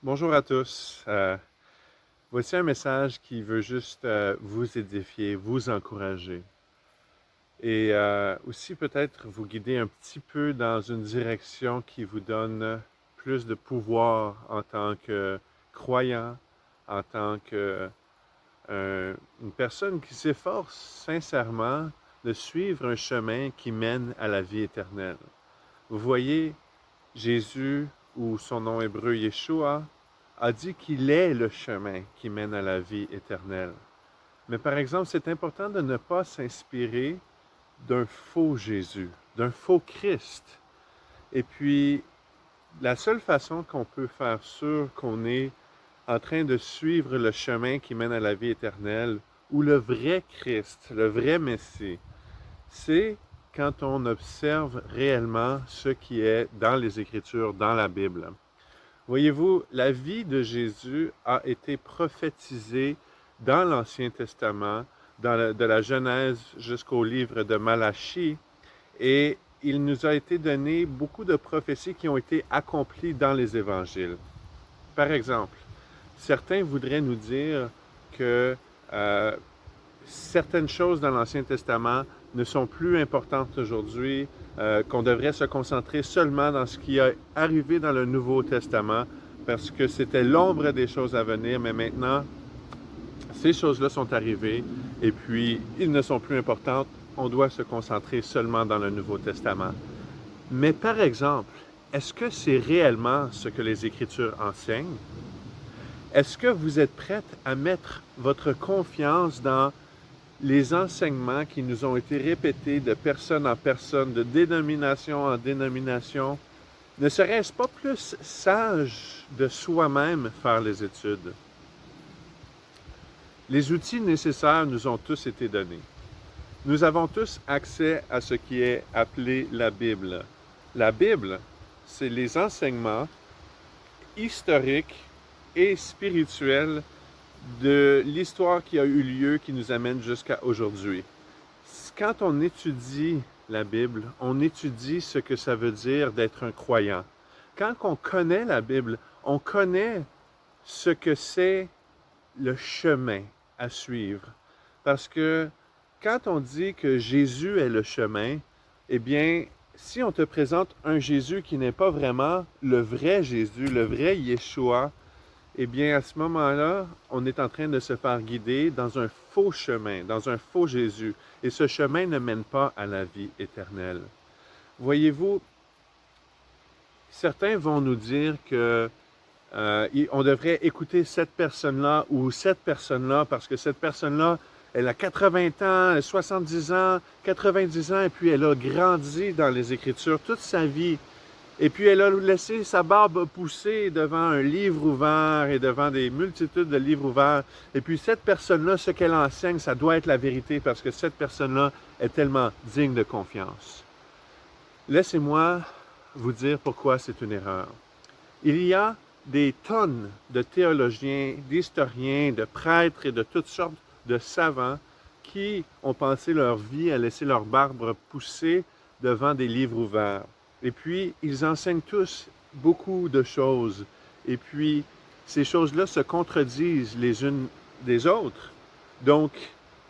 Bonjour à tous. Voici un message qui veut juste vous édifier, vous encourager et aussi peut-être vous guider un petit peu dans une direction qui vous donne plus de pouvoir en tant que croyant, en tant que une personne qui s'efforce sincèrement de suivre un chemin qui mène à la vie éternelle. Vous voyez, Jésus, ou son nom hébreu Yeshua, a dit qu'il est le chemin qui mène à la vie éternelle. Mais par exemple, c'est important de ne pas s'inspirer d'un faux Jésus, d'un faux Christ. Et puis, la seule façon qu'on peut faire sûr qu'on est en train de suivre le chemin qui mène à la vie éternelle, ou le vrai Christ, le vrai Messie, c'est quand on observe réellement ce qui est dans les Écritures, dans la Bible. Voyez-vous, la vie de Jésus a été prophétisée dans l'Ancien Testament, de la Genèse jusqu'au livre de Malachie, et il nous a été donné beaucoup de prophéties qui ont été accomplies dans les évangiles. Par exemple, certains voudraient nous dire que euh, certaines choses dans l'Ancien Testament ne sont plus importantes aujourd'hui, qu'on devrait se concentrer seulement dans ce qui est arrivé dans le Nouveau Testament, parce que c'était l'ombre des choses à venir, mais maintenant, ces choses-là sont arrivées, et puis, ils ne sont plus importantes. On doit se concentrer seulement dans le Nouveau Testament. Mais par exemple, est-ce que c'est réellement ce que les Écritures enseignent? Est-ce que vous êtes prête à mettre votre confiance dans les enseignements qui nous ont été répétés de personne en personne, de dénomination en dénomination? Ne serait-ce pas plus sage de soi-même faire les études? Les outils nécessaires nous ont tous été donnés. Nous avons tous accès à ce qui est appelé la Bible. La Bible, c'est les enseignements historiques et spirituels de l'histoire qui a eu lieu qui nous amène jusqu'à aujourd'hui. Quand on étudie la Bible, on étudie ce que ça veut dire d'être un croyant. Quand on connaît la Bible, on connaît ce que c'est le chemin à suivre. Parce que quand on dit que Jésus est le chemin, eh bien, si on te présente un Jésus qui n'est pas vraiment le vrai Jésus, le vrai Yeshua, eh bien, à ce moment-là, on est en train de se faire guider dans un faux chemin, dans un faux Jésus. Et ce chemin ne mène pas à la vie éternelle. Voyez-vous, certains vont nous dire que on devrait écouter cette personne-là ou cette personne-là parce que cette personne-là, elle a 80 ans, 70 ans, 90 ans, et puis elle a grandi dans les Écritures toute sa vie. Et puis elle a laissé sa barbe pousser devant un livre ouvert et devant des multitudes de livres ouverts. Et puis cette personne-là, ce qu'elle enseigne, ça doit être la vérité parce que cette personne-là est tellement digne de confiance. Laissez-moi vous dire pourquoi c'est une erreur. Il y a des tonnes de théologiens, d'historiens, de prêtres et de toutes sortes de savants qui ont passé leur vie à laisser leur barbe pousser devant des livres ouverts. Et puis, ils enseignent tous beaucoup de choses. Et puis, ces choses-là se contredisent les unes des autres. Donc,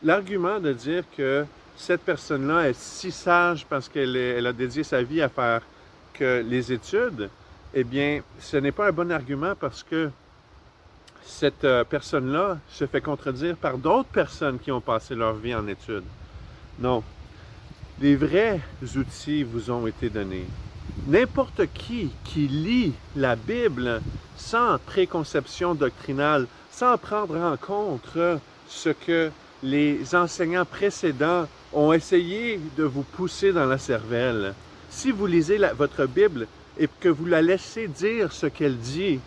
l'argument de dire que cette personne-là est si sage parce qu'elle a dédié sa vie à faire que les études, eh bien, ce n'est pas un bon argument parce que cette personne-là se fait contredire par d'autres personnes qui ont passé leur vie en études. Non, les vrais outils vous ont été donnés. N'importe qui lit la Bible sans préconception doctrinale, sans prendre en compte ce que les enseignants précédents ont essayé de vous pousser dans la cervelle. Si vous lisez votre Bible et que vous la laissez dire ce qu'elle dit,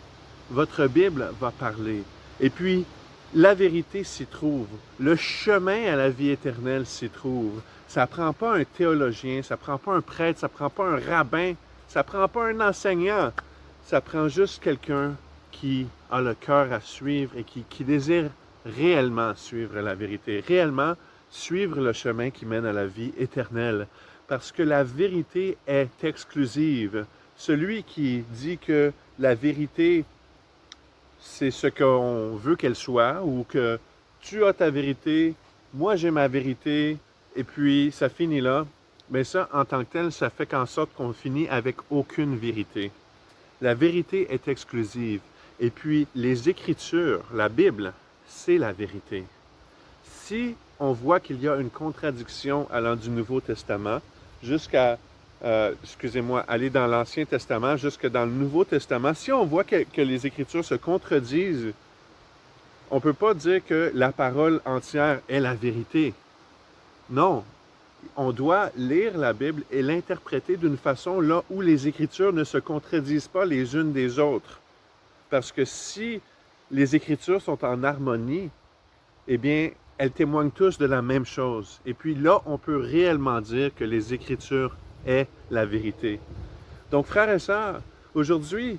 votre Bible va parler. Et puis, la vérité s'y trouve. Le chemin à la vie éternelle s'y trouve. Ça ne prend pas un théologien, ça ne prend pas un prêtre, ça ne prend pas un rabbin, ça ne prend pas un enseignant. Ça prend juste quelqu'un qui a le cœur à suivre et qui désire réellement suivre la vérité, réellement suivre le chemin qui mène à la vie éternelle. Parce que la vérité est exclusive. Celui qui dit que la vérité c'est ce qu'on veut qu'elle soit, ou que tu as ta vérité, moi j'ai ma vérité, et puis ça finit là, mais ça, en tant que tel, ça fait qu'en sorte qu'on finit avec aucune vérité. La vérité est exclusive. Et puis, les Écritures, la Bible, c'est la vérité. Si on voit qu'il y a une contradiction allant du Nouveau Testament jusqu'à, excusez-moi, aller dans l'Ancien Testament jusque dans le Nouveau Testament, si on voit que les Écritures se contredisent, on ne peut pas dire que la parole entière est la vérité. Non, on doit lire la Bible et l'interpréter d'une façon là où les Écritures ne se contredisent pas les unes des autres. Parce que si les Écritures sont en harmonie, eh bien, elles témoignent tous de la même chose. Et puis là, on peut réellement dire que les Écritures est la vérité. Donc, frères et sœurs, aujourd'hui,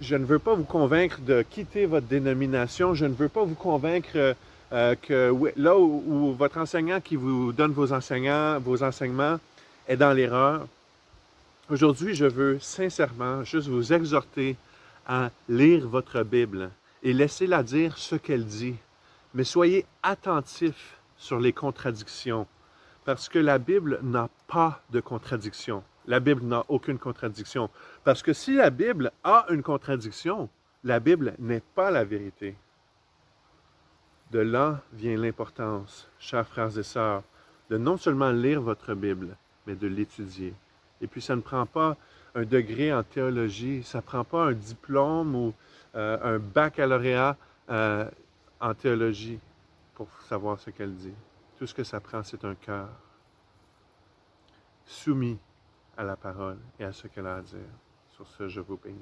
je ne veux pas vous convaincre de quitter votre dénomination. Je ne veux pas vous convaincre que oui, là où votre enseignant qui vous donne vos enseignements est dans l'erreur. Aujourd'hui, je veux sincèrement juste vous exhorter à lire votre Bible et laissez-la dire ce qu'elle dit. Mais soyez attentifs sur les contradictions, parce que la Bible n'a pas de contradiction. La Bible n'a aucune contradiction. Parce que si la Bible a une contradiction, la Bible n'est pas la vérité. De là vient l'importance, chers frères et sœurs, de non seulement lire votre Bible, mais de l'étudier. Et puis ça ne prend pas un degré en théologie, ça ne prend pas un diplôme ou un baccalauréat en théologie pour savoir ce qu'elle dit. Tout ce que ça prend, c'est un cœur soumis à la parole et à ce qu'elle a à dire. Sur ce, je vous bénis.